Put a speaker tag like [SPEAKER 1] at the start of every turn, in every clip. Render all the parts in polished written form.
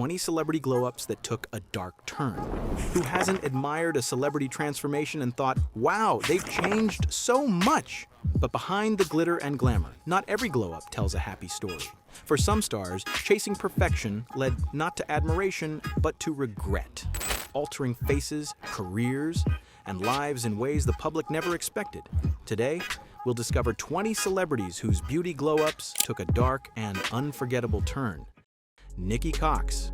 [SPEAKER 1] 20 celebrity glow-ups that took a dark turn. Who hasn't admired a celebrity transformation and thought, wow, they've changed so much? But behind the glitter and glamour, not every glow-up tells a happy story. For some stars, chasing perfection led not to admiration, but to regret, altering faces, careers, and lives in ways the public never expected. Today, we'll discover 20 celebrities whose beauty glow-ups took a dark and unforgettable turn. Nikki Cox.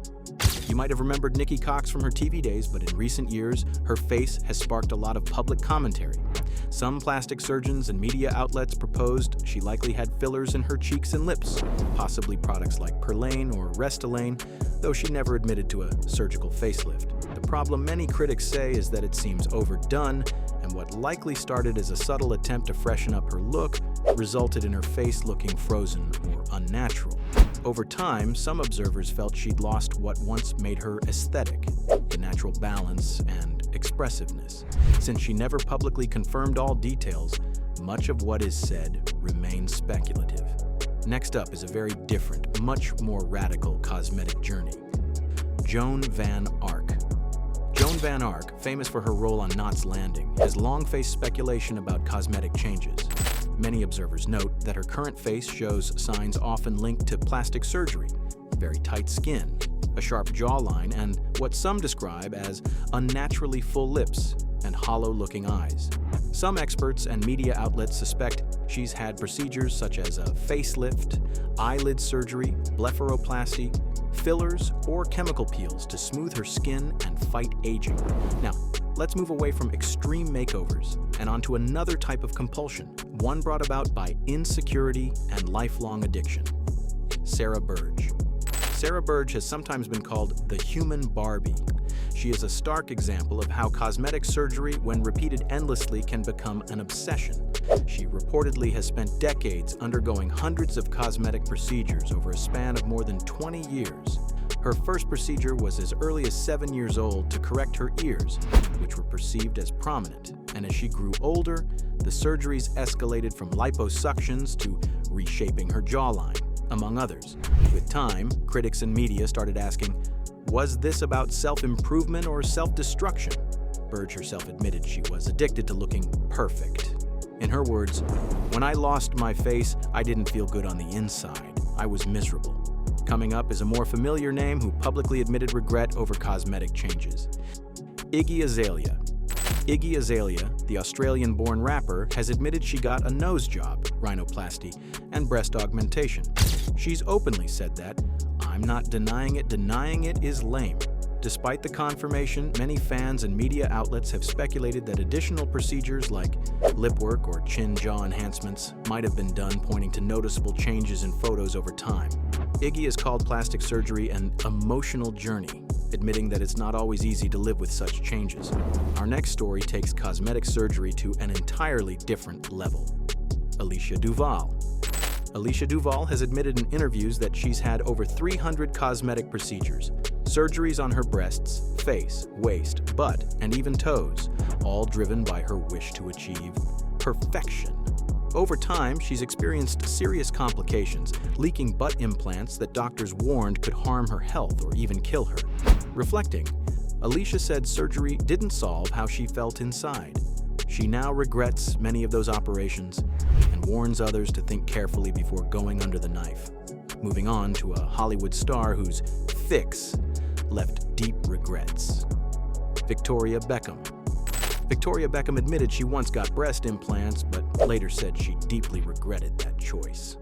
[SPEAKER 1] You might have remembered Nikki Cox from her TV days, but in recent years, her face has sparked a lot of public commentary. Some plastic surgeons and media outlets proposed she likely had fillers in her cheeks and lips, possibly products like Perlane or Restylane, though she never admitted to a surgical facelift. The problem, many critics say, is that it seems overdone, and what likely started as a subtle attempt to freshen up her look resulted in her face looking frozen or unnatural. Over time, some observers felt she'd lost what once made her aesthetic, the natural balance and expressiveness. Since she never publicly confirmed all details, much of what is said remains speculative. Next up is a very different, much more radical cosmetic journey. Joan Van Ark. Joan Van Ark, famous for her role on Knots Landing, has long faced speculation about cosmetic changes. Many observers note that her current face shows signs often linked to plastic surgery, very tight skin, a sharp jawline, and what some describe as unnaturally full lips and hollow-looking eyes. Some experts and media outlets suspect she's had procedures such as a facelift, eyelid surgery, blepharoplasty, fillers, or chemical peels to smooth her skin and fight aging. Now, let's move away from extreme makeovers and onto another type of compulsion, one brought about by insecurity and lifelong addiction. Sarah Burge. Sarah Burge has sometimes been called the human Barbie. She is a stark example of how cosmetic surgery, when repeated endlessly, can become an obsession. She reportedly has spent decades undergoing hundreds of cosmetic procedures over a span of more than 20 years. Her first procedure was as early as 7 years old to correct her ears, which were perceived as prominent. And as she grew older, the surgeries escalated from liposuctions to reshaping her jawline, among others. With time, critics and media started asking, was this about self-improvement or self-destruction? Burge herself admitted she was addicted to looking perfect. In her words, "When I lost my face, I didn't feel good on the inside. I was miserable." Coming up is a more familiar name who publicly admitted regret over cosmetic changes. Iggy Azalea. Iggy Azalea, the Australian-born rapper, has admitted she got a nose job, rhinoplasty, and breast augmentation. She's openly said that, "I'm not denying it is lame." Despite the confirmation, many fans and media outlets have speculated that additional procedures like lip work or chin-jaw enhancements might have been done, pointing to noticeable changes in photos over time. Iggy has called plastic surgery an emotional journey, admitting that it's not always easy to live with such changes. Our next story takes cosmetic surgery to an entirely different level. Alicia Duval. Alicia Duval has admitted in interviews that she's had over 300 cosmetic procedures, surgeries on her breasts, face, waist, butt, and even toes, all driven by her wish to achieve perfection. Over time, she's experienced serious complications, leaking butt implants that doctors warned could harm her health or even kill her. Reflecting, Alicia said surgery didn't solve how she felt inside. She now regrets many of those operations and warns others to think carefully before going under the knife. Moving on to a Hollywood star whose fix left deep regrets. Victoria Beckham. Victoria Beckham admitted she once got breast implants, but later said she deeply regretted that choice.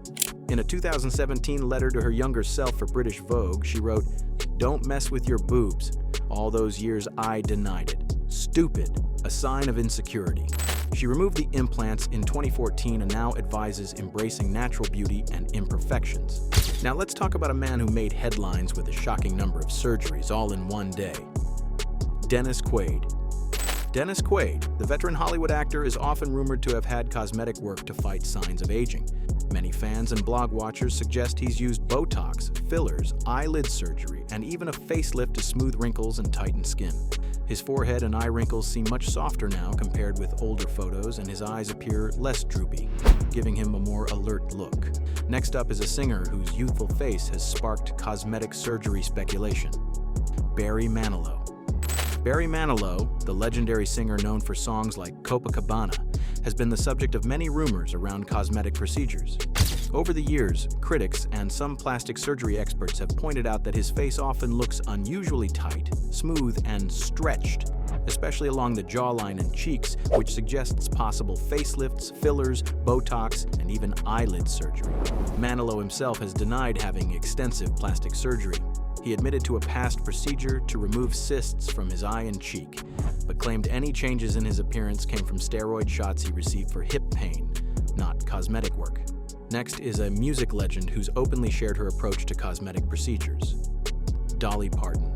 [SPEAKER 1] In a 2017 letter to her younger self for British Vogue, she wrote, "Don't mess with your boobs. All those years I denied it. Stupid, a sign of insecurity." She removed the implants in 2014 and now advises embracing natural beauty and imperfections. Now let's talk about a man who made headlines with a shocking number of surgeries all in one day. Dennis Quaid. Dennis Quaid, the veteran Hollywood actor, is often rumored to have had cosmetic work to fight signs of aging. Many fans and blog watchers suggest he's used Botox, fillers, eyelid surgery, and even a facelift to smooth wrinkles and tighten skin. His forehead and eye wrinkles seem much softer now compared with older photos, and his eyes appear less droopy, giving him a more alert look. Next up is a singer whose youthful face has sparked cosmetic surgery speculation. Barry Manilow. Barry Manilow, the legendary singer known for songs like Copacabana, has been the subject of many rumors around cosmetic procedures. Over the years, critics and some plastic surgery experts have pointed out that his face often looks unusually tight, smooth, and stretched, especially along the jawline and cheeks, which suggests possible facelifts, fillers, Botox, and even eyelid surgery. Manilow himself has denied having extensive plastic surgery. He admitted to a past procedure to remove cysts from his eye and cheek, but claimed any changes in his appearance came from steroid shots he received for hip pain, not cosmetic work. Next is a music legend who's openly shared her approach to cosmetic procedures. Dolly Parton.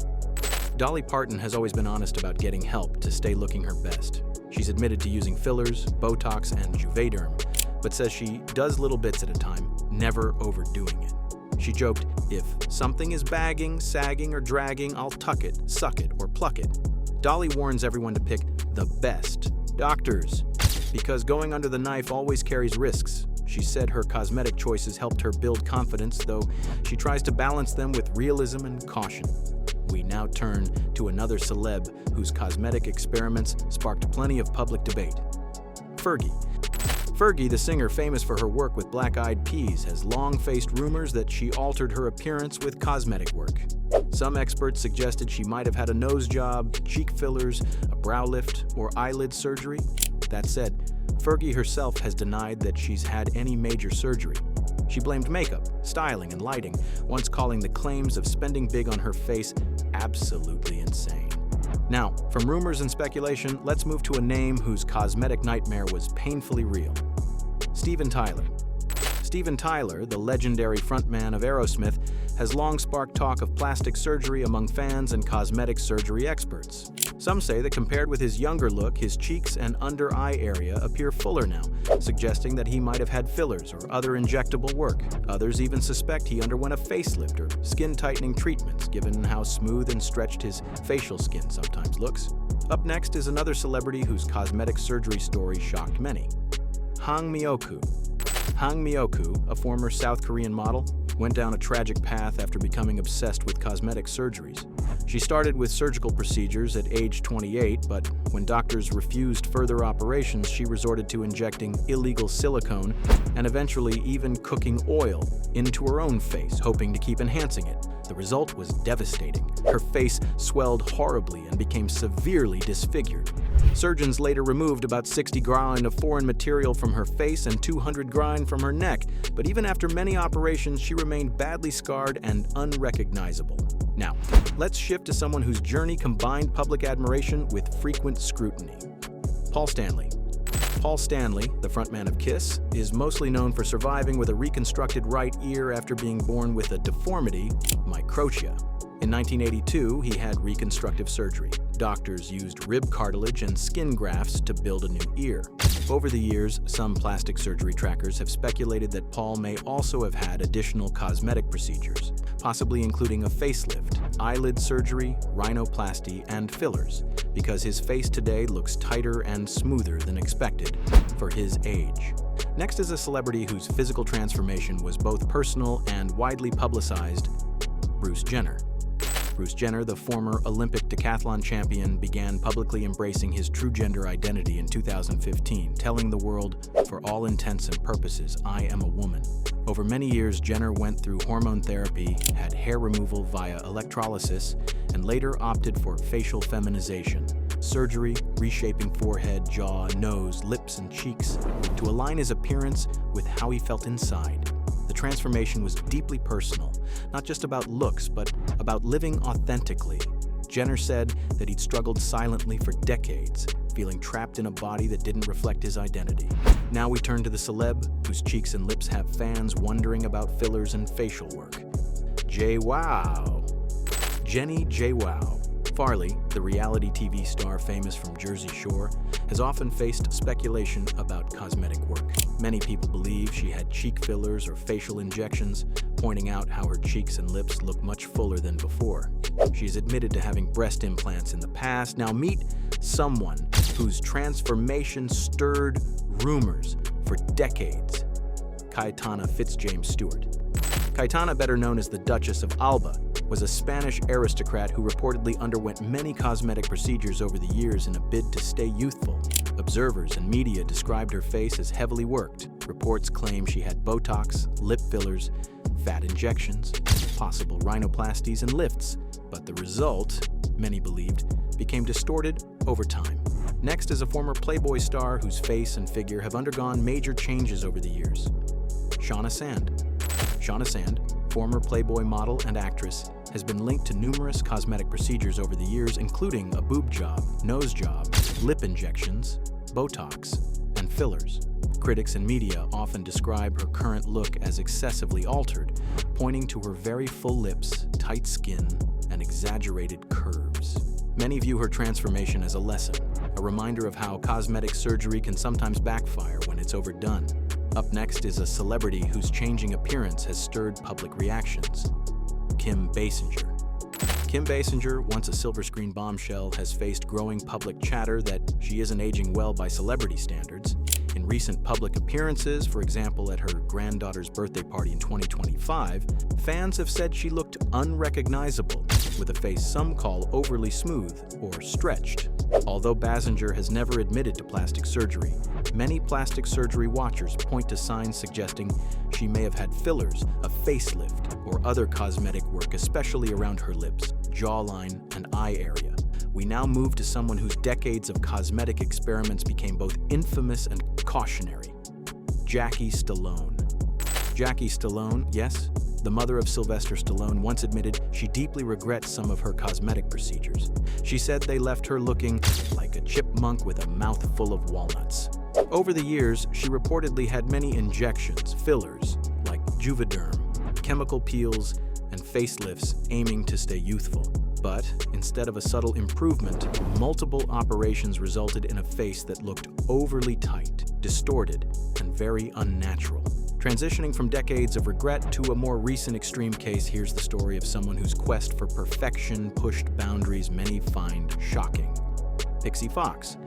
[SPEAKER 1] Dolly Parton has always been honest about getting help to stay looking her best. She's admitted to using fillers, Botox, and Juvederm, but says she does little bits at a time, never overdoing it. She joked, "If something is bagging, sagging, or dragging, I'll tuck it, suck it, or pluck it." Dolly warns everyone to pick the best doctors, because going under the knife always carries risks. She said her cosmetic choices helped her build confidence, though she tries to balance them with realism and caution. We now turn to another celeb whose cosmetic experiments sparked plenty of public debate. Fergie. Fergie, the singer famous for her work with Black Eyed Peas, has long faced rumors that she altered her appearance with cosmetic work. Some experts suggested she might have had a nose job, cheek fillers, a brow lift, or eyelid surgery. That said, Fergie herself has denied that she's had any major surgery. She blamed makeup, styling, and lighting, once calling the claims of spending big on her face absolutely insane. Now, from rumors and speculation, let's move to a name whose cosmetic nightmare was painfully real. Steven Tyler. Steven Tyler, the legendary frontman of Aerosmith, has long sparked talk of plastic surgery among fans and cosmetic surgery experts. Some say that compared with his younger look, his cheeks and under eye area appear fuller now, suggesting that he might have had fillers or other injectable work. Others even suspect he underwent a facelift or skin-tightening treatments, given how smooth and stretched his facial skin sometimes looks. Up next is another celebrity whose cosmetic surgery story shocked many. Hang Myoku. Hang Myoku, a former South Korean model, went down a tragic path after becoming obsessed with cosmetic surgeries. She started with surgical procedures at age 28, but when doctors refused further operations, she resorted to injecting illegal silicone and eventually even cooking oil into her own face, hoping to keep enhancing it. The result was devastating. Her face swelled horribly and became severely disfigured. Surgeons later removed about 60 grain of foreign material from her face and 200 grain from her neck, but even after many operations, she remained badly scarred and unrecognizable. Now, let's shift to someone whose journey combined public admiration with frequent scrutiny. Paul Stanley. Paul Stanley, the frontman of Kiss, is mostly known for surviving with a reconstructed right ear after being born with a deformity, microtia. In 1982, he had reconstructive surgery. Doctors used rib cartilage and skin grafts to build a new ear. Over the years, some plastic surgery trackers have speculated that Paul may also have had additional cosmetic procedures, possibly including a facelift, eyelid surgery, rhinoplasty, and fillers, because his face today looks tighter and smoother than expected for his age. Next is a celebrity whose physical transformation was both personal and widely publicized, Bruce Jenner. Bruce Jenner, the former Olympic decathlon champion, began publicly embracing his true gender identity in 2015, telling the world, "For all intents and purposes, I am a woman." Over many years, Jenner went through hormone therapy, had hair removal via electrolysis, and later opted for facial feminization, surgery, reshaping forehead, jaw, nose, lips, and cheeks to align his appearance with how he felt inside. The transformation was deeply personal, not just about looks, but about living authentically. Jenner said that he'd struggled silently for decades, feeling trapped in a body that didn't reflect his identity. Now we turn to the celeb, whose cheeks and lips have fans wondering about fillers and facial work. JWoww. Jenny JWoww. Farley, the reality TV star famous from Jersey Shore, has often faced speculation about cosmetic work. Many people believe believe she had cheek fillers or facial injections, pointing out how her cheeks and lips look much fuller than before. She's admitted to having breast implants in the past. Now meet someone whose transformation stirred rumors for decades. Cayetana Fitzjames-Stewart. Cayetana, better known as the Duchess of Alba, was a Spanish aristocrat who reportedly underwent many cosmetic procedures over the years in a bid to stay youthful. Observers and media described her face as heavily worked. Reports claim she had Botox, lip fillers, fat injections, possible rhinoplasties, and lifts, but the result, many believed, became distorted over time. Next is a former Playboy star whose face and figure have undergone major changes over the years. Shauna Sand. Shauna Sand, former Playboy model and actress, has been linked to numerous cosmetic procedures over the years, including a boob job, nose job, lip injections, Botox, and fillers. Critics and media often describe her current look as excessively altered, pointing to her very full lips, tight skin, and exaggerated curves. Many view her transformation as a lesson, a reminder of how cosmetic surgery can sometimes backfire when it's overdone. Up next is a celebrity whose changing appearance has stirred public reactions. Kim Basinger. Kim Basinger, once a silver screen bombshell, has faced growing public chatter that she isn't aging well by celebrity standards. In recent public appearances, for example at her granddaughter's birthday party in 2025, fans have said she looked unrecognizable, with a face some call overly smooth or stretched. Although Basinger has never admitted to plastic surgery, many plastic surgery watchers point to signs suggesting she may have had fillers, a facelift, or other cosmetic work, especially around her lips, jawline, and eye area. We now move to someone whose decades of cosmetic experiments became both infamous and cautionary. Jackie Stallone. Jackie Stallone, yes, the mother of Sylvester Stallone, once admitted she deeply regrets some of her cosmetic procedures. She said they left her looking like a chipmunk with a mouth full of walnuts. Over the years, she reportedly had many injections, fillers, like Juvederm, chemical peels, and facelifts aiming to stay youthful. But instead of a subtle improvement, multiple operations resulted in a face that looked overly tight, distorted, and very unnatural. Transitioning from decades of regret to a more recent extreme case, here's the story of someone whose quest for perfection pushed boundaries many find shocking. Pixie Fox.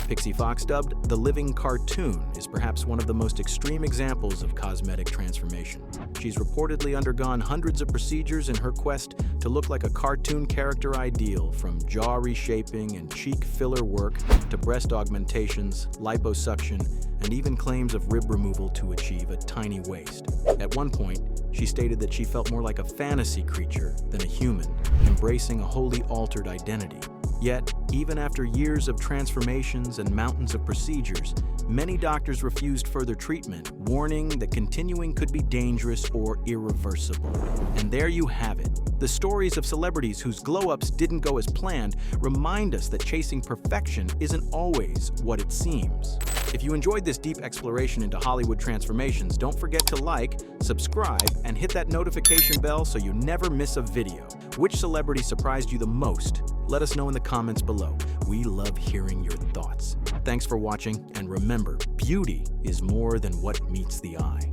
[SPEAKER 1] Pixie Fox, dubbed the living cartoon, is perhaps one of the most extreme examples of cosmetic transformation. She's reportedly undergone hundreds of procedures in her quest to look like a cartoon character ideal, from jaw reshaping and cheek filler work to breast augmentations, liposuction, and even claims of rib removal to achieve a tiny waist. At one point, she stated that she felt more like a fantasy creature than a human, embracing a wholly altered identity. Yet, even after years of transformations and mountains of procedures, many doctors refused further treatment, warning that continuing could be dangerous or irreversible. And there you have it. The stories of celebrities whose glow-ups didn't go as planned remind us that chasing perfection isn't always what it seems. If you enjoyed this deep exploration into Hollywood transformations, don't forget to like, subscribe, and hit that notification bell so you never miss a video. Which celebrity surprised you the most? Let us know in the comments below. We love hearing your thoughts. Thanks for watching, and remember, beauty is more than what meets the eye.